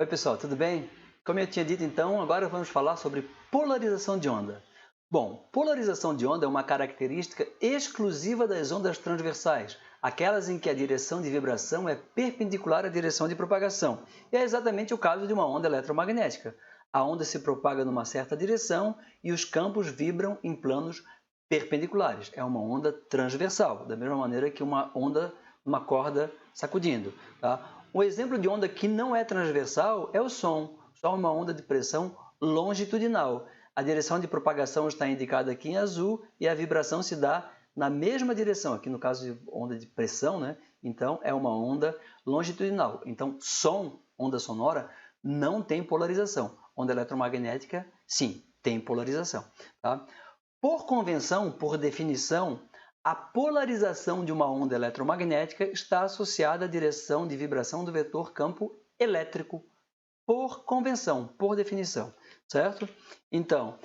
Oi pessoal, tudo bem? Como eu tinha dito então, agora vamos falar sobre polarização de onda. Bom, polarização de onda é uma característica exclusiva das ondas transversais, aquelas em que a direção de vibração é perpendicular à direção de propagação. E é exatamente o caso de uma onda eletromagnética. A onda se propaga numa certa direção e os campos vibram em planos perpendiculares. É uma onda transversal, da mesma maneira que uma onda, uma corda sacudindo. Tá? Um exemplo de onda que não é transversal é o som. O som é uma onda de pressão longitudinal. A direção de propagação está indicada aqui em azul e a vibração se dá na mesma direção. Aqui no caso de onda de pressão, né? Então é uma onda longitudinal. Então som, onda sonora, não tem polarização. Onda eletromagnética, sim, tem polarização. Tá? Por convenção, por definição, a polarização de uma onda eletromagnética está associada à direção de vibração do vetor campo elétrico, por convenção, por definição, certo? Então,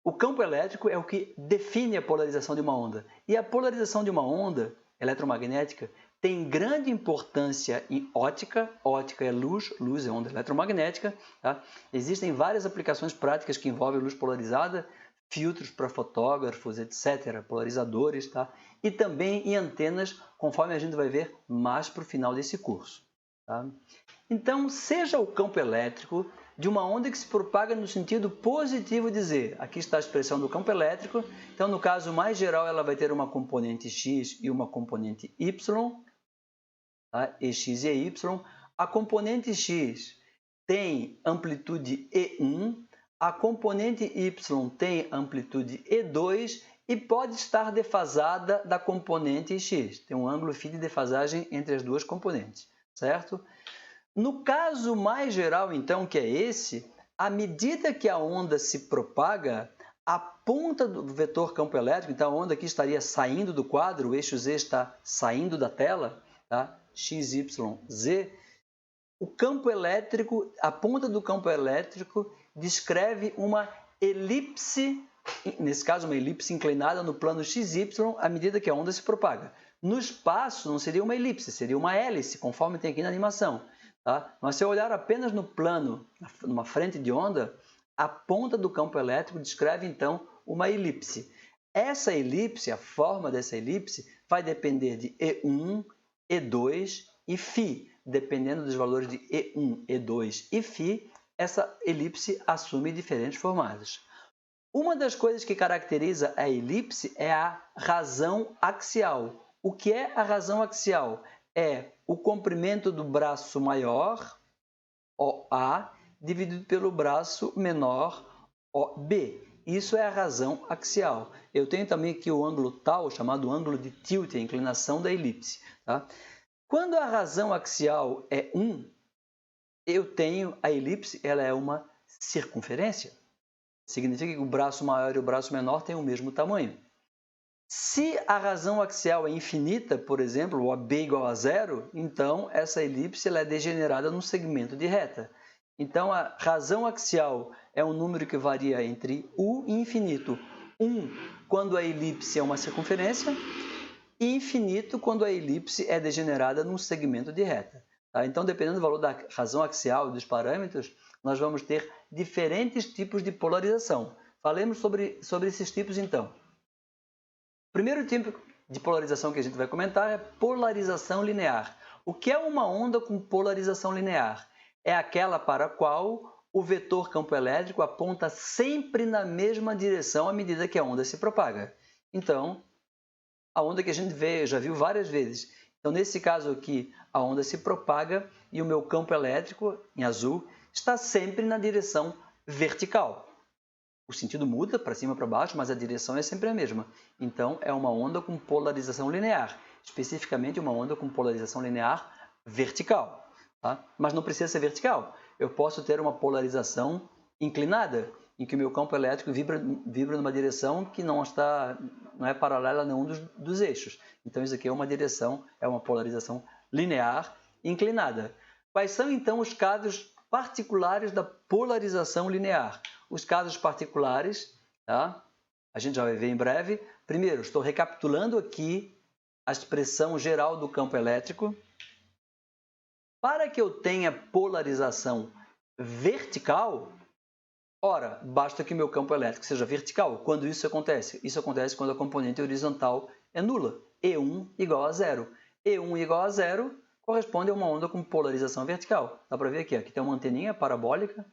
o campo elétrico é o que define a polarização de uma onda. E a polarização de uma onda eletromagnética tem grande importância em ótica. Ótica é luz, luz é onda eletromagnética. Tá? Existem várias aplicações práticas que envolvem luz polarizada, filtros para fotógrafos, etc., polarizadores, tá? E também em antenas, conforme a gente vai ver mais para o final desse curso. Tá? Então, seja o campo elétrico de uma onda que se propaga no sentido positivo de Z. Aqui está a expressão do campo elétrico. Então, no caso mais geral, ela vai ter uma componente X e uma componente Y. Tá? Ex e Y. A componente X tem amplitude E1, a componente Y tem amplitude E2 e pode estar defasada da componente X. Tem um ângulo φ de defasagem entre as duas componentes, certo? No caso mais geral, então, que é esse, à medida que a onda se propaga, a ponta do vetor campo elétrico, então a onda aqui estaria saindo do quadro, o eixo Z está saindo da tela, tá? X, Y, Z, o campo elétrico, a ponta do campo elétrico descreve uma elipse, nesse caso uma elipse inclinada no plano XY, à medida que a onda se propaga. No espaço não seria uma elipse, seria uma hélice, conforme tem aqui na animação. Tá? Mas se eu olhar apenas no plano, numa frente de onda, a ponta do campo elétrico descreve então uma elipse. Essa elipse, a forma dessa elipse, vai depender de E1, E2 e φ. Dependendo dos valores de E1, E2 e φ, essa elipse assume diferentes formatos. Uma das coisas que caracteriza a elipse é a razão axial. O que é a razão axial? É o comprimento do braço maior, OA, dividido pelo braço menor, OB. Isso é a razão axial. Eu tenho também aqui o ângulo tal, chamado ângulo de tilt, a inclinação da elipse. Tá? Quando a razão axial é 1, eu tenho a elipse, ela é uma circunferência. Significa que o braço maior e o braço menor têm o mesmo tamanho. Se a razão axial é infinita, por exemplo, o AB igual a zero, então essa elipse ela é degenerada num segmento de reta. Então a razão axial é um número que varia entre U e infinito. 1 quando a elipse é uma circunferência e infinito quando a elipse é degenerada num segmento de reta. Tá? Então, dependendo do valor da razão axial e dos parâmetros, nós vamos ter diferentes tipos de polarização. Falemos sobre esses tipos, então. O primeiro tipo de polarização que a gente vai comentar é polarização linear. O que é uma onda com polarização linear? É aquela para a qual o vetor campo elétrico aponta sempre na mesma direção à medida que a onda se propaga. Então, a onda que a gente vê, já viu várias vezes. Então, nesse caso aqui, a onda se propaga e o meu campo elétrico, em azul, está sempre na direção vertical. O sentido muda para cima ou para baixo, mas a direção é sempre a mesma. Então, é uma onda com polarização linear, especificamente uma onda com polarização linear vertical. Tá? Mas não precisa ser vertical. Eu posso ter uma polarização inclinada, em que o meu campo elétrico vibra numa direção que não é paralela a nenhum dos eixos. Então, isso aqui é uma direção, é uma polarização linear inclinada. Quais são, então, os casos particulares da polarização linear? Os casos particulares, tá? A gente já vai ver em breve. Primeiro, estou recapitulando aqui a expressão geral do campo elétrico. Para que eu tenha polarização vertical, ora, basta que meu campo elétrico seja vertical. Quando isso acontece? Isso acontece quando a componente horizontal é nula. E1 igual a zero. E1 igual a zero corresponde a uma onda com polarização vertical. Dá para ver aqui, aqui tem uma anteninha parabólica,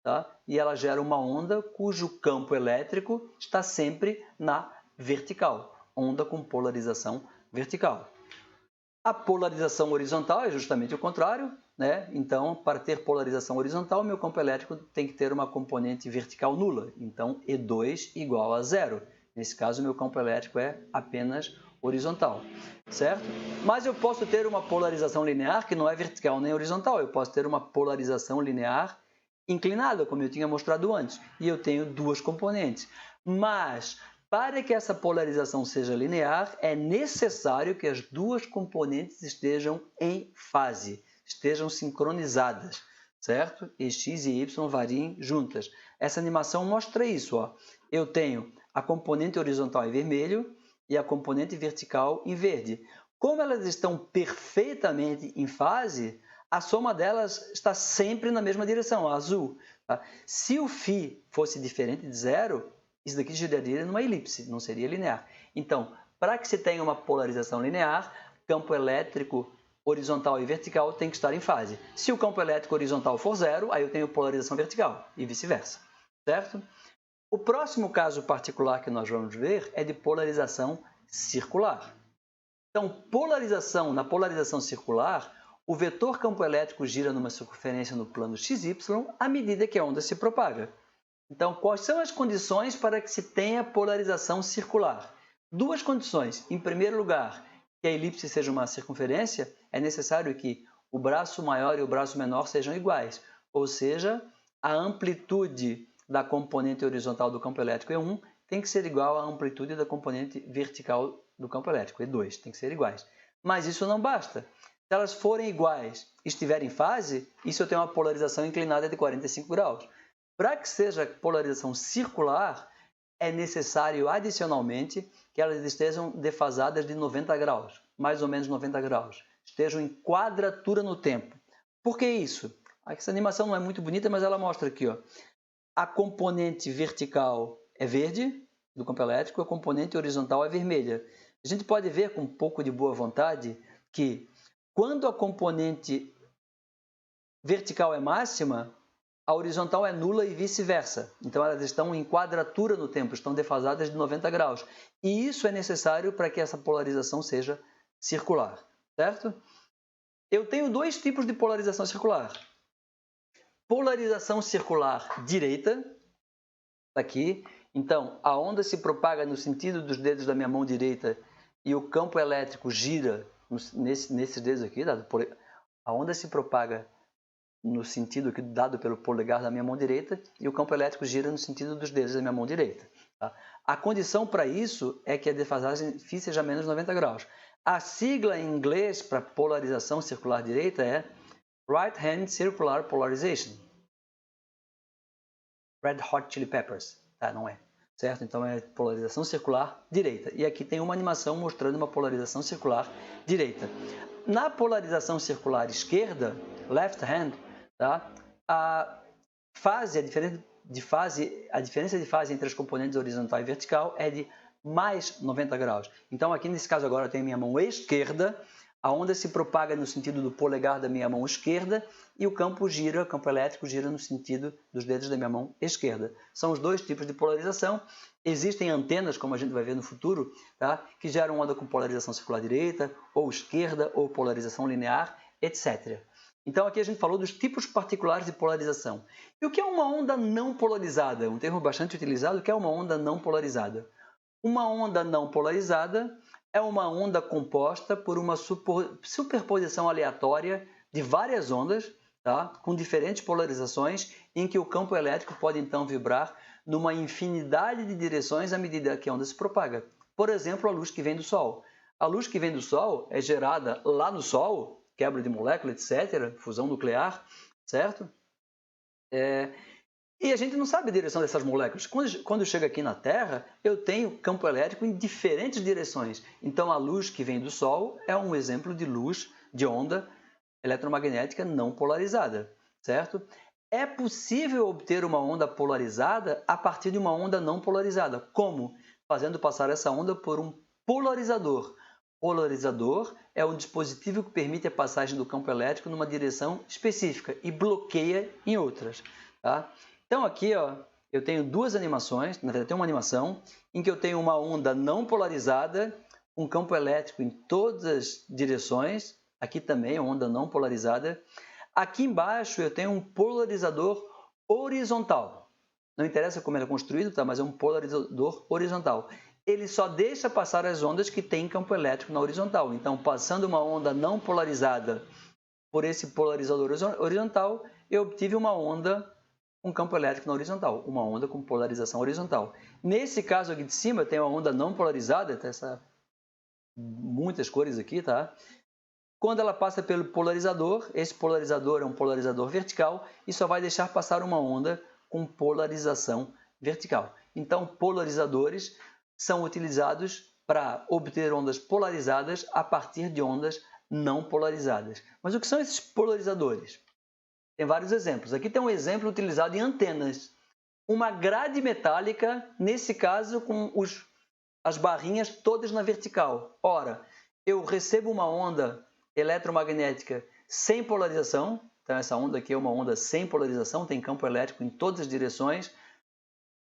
tá? E ela gera uma onda cujo campo elétrico está sempre na vertical. Onda com polarização vertical. A polarização horizontal é justamente o contrário, né? Então, para ter polarização horizontal, meu campo elétrico tem que ter uma componente vertical nula. Então, E2 igual a zero. Nesse caso, meu campo elétrico é apenas horizontal, certo? Mas eu posso ter uma polarização linear que não é vertical nem horizontal. Eu posso ter uma polarização linear inclinada, como eu tinha mostrado antes. E eu tenho duas componentes. Mas para que essa polarização seja linear, é necessário que as duas componentes estejam em fase, estejam sincronizadas, certo? E x e y variem juntas. Essa animação mostra isso, ó. Eu tenho a componente horizontal em vermelho e a componente vertical em verde. Como elas estão perfeitamente em fase, a soma delas está sempre na mesma direção, a azul. Tá? Se o φ fosse diferente de zero, isso daqui giraria numa elipse, não seria linear. Então, para que se tenha uma polarização linear, campo elétrico horizontal e vertical tem que estar em fase. Se o campo elétrico horizontal for zero, aí eu tenho polarização vertical e vice-versa, certo? O próximo caso particular que nós vamos ver é de polarização circular. Então, na polarização circular, o vetor campo elétrico gira numa circunferência no plano XY à medida que a onda se propaga. Então, quais são as condições para que se tenha polarização circular? Duas condições. Em primeiro lugar, que a elipse seja uma circunferência, é necessário que o braço maior e o braço menor sejam iguais, ou seja, a amplitude da componente horizontal do campo elétrico E1 tem que ser igual à amplitude da componente vertical do campo elétrico, E2, tem que ser iguais. Mas isso não basta. Se elas forem iguais e estiverem em fase, isso eu tenho uma polarização inclinada de 45 graus. Para que seja polarização circular, é necessário adicionalmente que elas estejam defasadas de 90 graus, mais ou menos 90 graus, estejam em quadratura no tempo. Por que isso? Essa animação não é muito bonita, mas ela mostra aqui, ó. A componente vertical é verde, do campo elétrico, a componente horizontal é vermelha. A gente pode ver com um pouco de boa vontade que quando a componente vertical é máxima, a horizontal é nula e vice-versa. Então, elas estão em quadratura no tempo, estão defasadas de 90 graus. E isso é necessário para que essa polarização seja circular, certo? Eu tenho dois tipos de polarização circular. Polarização circular direita, aqui. Então, a onda se propaga no sentido dos dedos da minha mão direita e o campo elétrico gira nesses dedos aqui. A onda se propaga no sentido dado pelo polegar da minha mão direita e o campo elétrico gira no sentido dos dedos da minha mão direita. Tá? A condição para isso é que a defasagem φ seja menos 90 graus. A sigla em inglês para polarização circular direita é Right Hand Circular Polarization. Red Hot Chili Peppers, tá? Não é, certo? Então é polarização circular direita. E aqui tem uma animação mostrando uma polarização circular direita. Na polarização circular esquerda, left hand, tá? A diferença de fase entre as componentes horizontal e vertical é de mais 90 graus. Então aqui nesse caso agora eu tenho minha mão esquerda, a onda se propaga no sentido do polegar da minha mão esquerda e o campo elétrico gira no sentido dos dedos da minha mão esquerda. São os dois tipos de polarização. Existem antenas, como a gente vai ver no futuro, tá? Que geram onda com polarização circular direita, ou esquerda, ou polarização linear, etc. Então aqui a gente falou dos tipos particulares de polarização. E o que é uma onda não polarizada? Um termo bastante utilizado, que é uma onda não polarizada. Uma onda não polarizada é uma onda composta por uma superposição aleatória de várias ondas, tá? Com diferentes polarizações, em que o campo elétrico pode então vibrar numa infinidade de direções à medida que a onda se propaga. Por exemplo, a luz que vem do Sol. A luz que vem do Sol é gerada lá no Sol, quebra de molécula, etc., fusão nuclear, certo? E a gente não sabe a direção dessas moléculas. Quando chega aqui na Terra, eu tenho campo elétrico em diferentes direções. Então, a luz que vem do Sol é um exemplo de luz, de onda eletromagnética não polarizada, certo? É possível obter uma onda polarizada a partir de uma onda não polarizada. Como? Fazendo passar essa onda por um polarizador. Polarizador é um dispositivo que permite a passagem do campo elétrico numa direção específica e bloqueia em outras. Tá? Então aqui eu tenho duas animações, na verdade tem uma animação em que eu tenho uma onda não polarizada, um campo elétrico em todas as direções, aqui também uma onda não polarizada. Aqui embaixo eu tenho um polarizador horizontal. Não interessa como ele é construído, tá? Mas é um polarizador horizontal. Ele só deixa passar as ondas que têm campo elétrico na horizontal. Então, passando uma onda não polarizada por esse polarizador horizontal, eu obtive uma onda com campo elétrico na horizontal, uma onda com polarização horizontal. Nesse caso aqui de cima, tem uma onda não polarizada, tem muitas cores aqui, tá? Quando ela passa pelo polarizador, esse polarizador é um polarizador vertical e só vai deixar passar uma onda com polarização vertical. Então, polarizadores são utilizados para obter ondas polarizadas a partir de ondas não polarizadas. Mas o que são esses polarizadores? Tem vários exemplos. Aqui tem um exemplo utilizado em antenas. Uma grade metálica, nesse caso com as barrinhas todas na vertical. Ora, eu recebo uma onda eletromagnética sem polarização, então essa onda aqui é uma onda sem polarização, tem campo elétrico em todas as direções.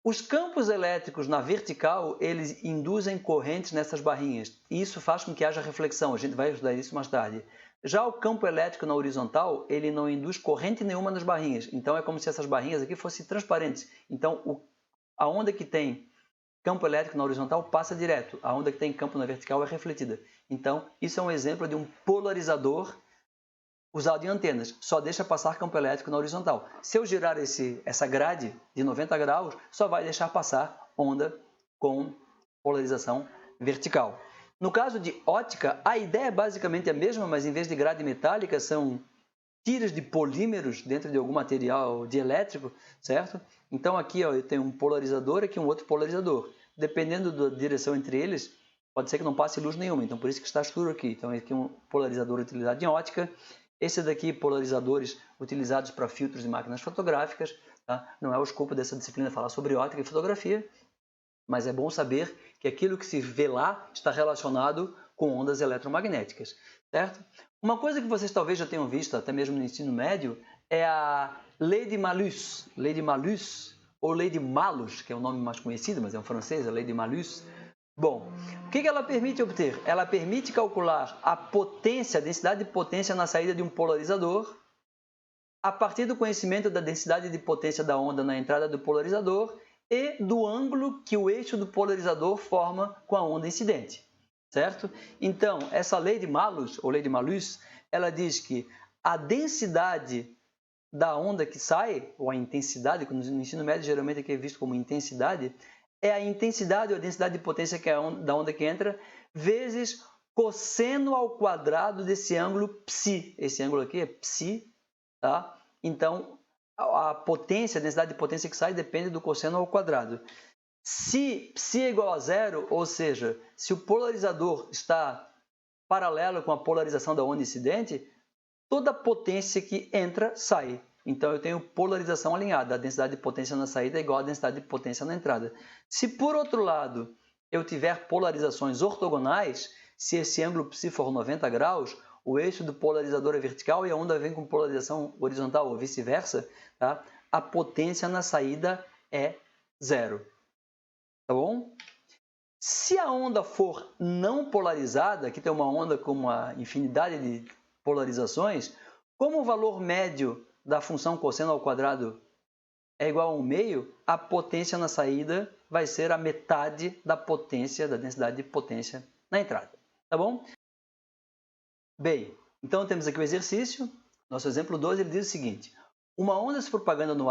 Os campos elétricos na vertical, eles induzem correntes nessas barrinhas, e isso faz com que haja reflexão, a gente vai estudar isso mais tarde. Já o campo elétrico na horizontal, ele não induz corrente nenhuma nas barrinhas, então é como se essas barrinhas aqui fossem transparentes. Então, a onda que tem campo elétrico na horizontal passa direto, a onda que tem campo na vertical é refletida. Então, isso é um exemplo de um polarizador usado em antenas, só deixa passar campo elétrico na horizontal. Se eu girar essa grade de 90 graus, só vai deixar passar onda com polarização vertical. No caso de ótica, a ideia é basicamente a mesma, mas em vez de grade metálica, são tiras de polímeros dentro de algum material dielétrico, certo? Então aqui eu tenho um polarizador, aqui um outro polarizador. Dependendo da direção entre eles, pode ser que não passe luz nenhuma, então por isso que está escuro aqui. Então aqui um polarizador utilizado em ótica, esse daqui polarizadores utilizados para filtros de máquinas fotográficas, tá? Não é o escopo dessa disciplina falar sobre ótica e fotografia, mas é bom saber que aquilo que se vê lá está relacionado com ondas eletromagnéticas, certo? Uma coisa que vocês talvez já tenham visto, até mesmo no ensino médio, é a Lei de Malus, ou Lei de Malus, que é o nome mais conhecido, mas é um francês, a Lei de Malus. Bom, o que ela permite obter? Ela permite calcular a potência, a densidade de potência na saída de um polarizador, a partir do conhecimento da densidade de potência da onda na entrada do polarizador e do ângulo que o eixo do polarizador forma com a onda incidente, certo? Então, essa lei de Malus, ou lei de Malus, ela diz que a densidade da onda que sai, ou a intensidade, no ensino médio geralmente aqui é visto como intensidade, é a intensidade ou a densidade de potência que é da onda que entra, vezes cosseno ao quadrado desse ângulo ψ. Esse ângulo aqui é ψ, tá? Então, a potência, a densidade de potência que sai depende do cosseno ao quadrado. Se ψ é igual a zero, ou seja, se o polarizador está paralelo com a polarização da onda incidente, toda a potência que entra, sai. Então, eu tenho polarização alinhada. A densidade de potência na saída é igual à densidade de potência na entrada. Se, por outro lado, eu tiver polarizações ortogonais, se esse ângulo ψ for 90 graus, o eixo do polarizador é vertical e a onda vem com polarização horizontal ou vice-versa, tá? A potência na saída é zero. Tá bom? Se a onda for não polarizada, aqui tem uma onda com uma infinidade de polarizações, como o valor médio da função cosseno ao quadrado é igual a 1/2, a potência na saída vai ser a metade da potência, da densidade de potência na entrada. Tá bom? Bem, então temos aqui o exercício. Nosso exemplo 12 ele diz o seguinte: uma onda se propagando no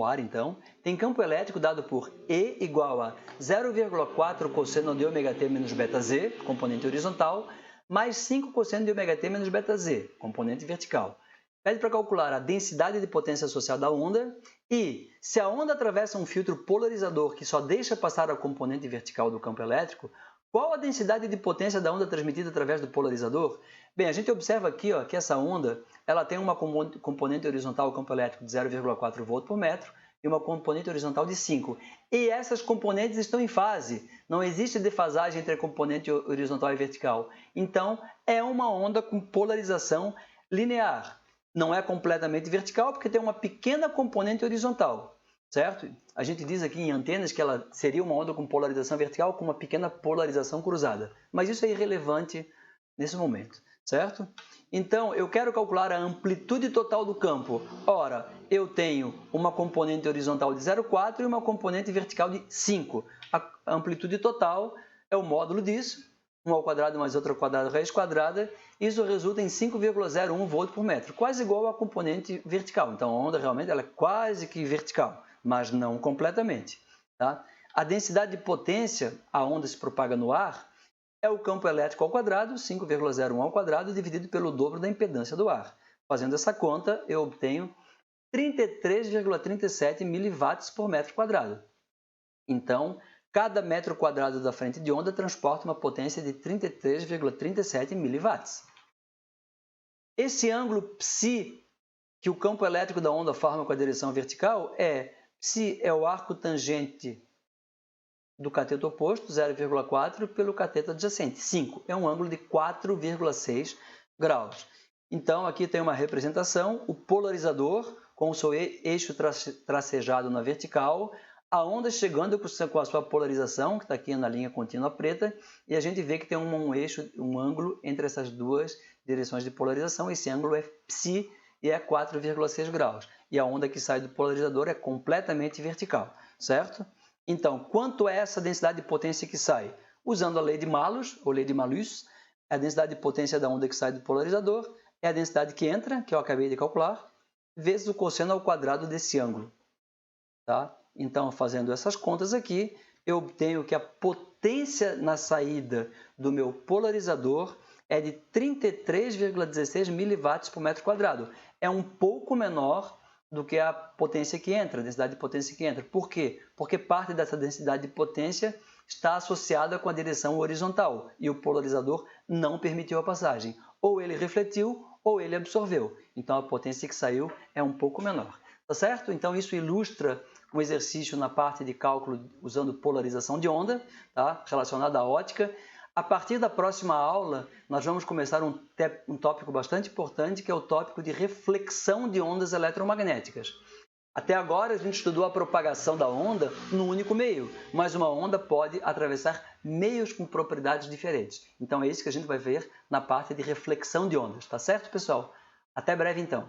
ar então, tem campo elétrico dado por E igual a 0,4 cosseno de ômega-t menos beta-z, componente horizontal, mais 5 cosseno de ômega-t menos beta-z, componente vertical. Pede para calcular a densidade de potência associada à onda e, se a onda atravessa um filtro polarizador que só deixa passar a componente vertical do campo elétrico, Qual a densidade de potência da onda transmitida através do polarizador? Bem, a gente observa aqui que essa onda ela tem uma componente horizontal, campo elétrico, de 0,4 volt por metro e uma componente horizontal de 5. E essas componentes estão em fase. Não existe defasagem entre a componente horizontal e vertical. Então, é uma onda com polarização linear. Não é completamente vertical porque tem uma pequena componente horizontal, certo? A gente diz aqui em antenas que ela seria uma onda com polarização vertical com uma pequena polarização cruzada. Mas isso é irrelevante nesse momento, certo? Então, eu quero calcular a amplitude total do campo. Ora, eu tenho uma componente horizontal de 0,4 e uma componente vertical de 5. A amplitude total é o módulo disso, 1 ao quadrado mais outro ao quadrado raiz quadrada. Isso resulta em 5,01 volt por metro, quase igual à componente vertical. Então, a onda realmente ela é quase que vertical, mas não completamente. Tá? A densidade de potência, a onda se propaga no ar, é o campo elétrico ao quadrado, 5,01 ao quadrado, dividido pelo dobro da impedância do ar. Fazendo essa conta, eu obtenho 33,37 miliwatts por metro quadrado. Então, cada metro quadrado da frente de onda transporta uma potência de 33,37 miliwatts. Esse ângulo psi que o campo elétrico da onda forma com a direção vertical psi é o arco tangente do cateto oposto, 0,4, pelo cateto adjacente, 5. É um ângulo de 4,6 graus. Então, aqui tem uma representação, o polarizador com o seu eixo tracejado na vertical, a onda chegando com a sua polarização, que está aqui na linha contínua preta, e a gente vê que tem um ângulo entre essas duas direções de polarização. Esse ângulo é psi e é 4,6 graus. E a onda que sai do polarizador é completamente vertical, certo? Então, quanto é essa densidade de potência que sai? Usando a lei de Malus, ou lei de Malus, a densidade de potência da onda que sai do polarizador é a densidade que entra, que eu acabei de calcular, vezes o cosseno ao quadrado desse ângulo. Tá? Então, fazendo essas contas aqui, eu obtenho que a potência na saída do meu polarizador é de 33,16 miliwatts por metro quadrado. É um pouco menor do que a potência que entra, a densidade de potência que entra. Por quê? Porque parte dessa densidade de potência está associada com a direção horizontal e o polarizador não permitiu a passagem. Ou ele refletiu ou ele absorveu. Então, a potência que saiu é um pouco menor. Tá certo? Então, isso ilustra um exercício na parte de cálculo usando polarização de onda, tá? Relacionada à ótica. A partir da próxima aula, nós vamos começar um tópico bastante importante, que é o tópico de reflexão de ondas eletromagnéticas. Até agora, a gente estudou a propagação da onda num único meio, mas uma onda pode atravessar meios com propriedades diferentes. Então, é isso que a gente vai ver na parte de reflexão de ondas. Tá certo, pessoal? Até breve, então.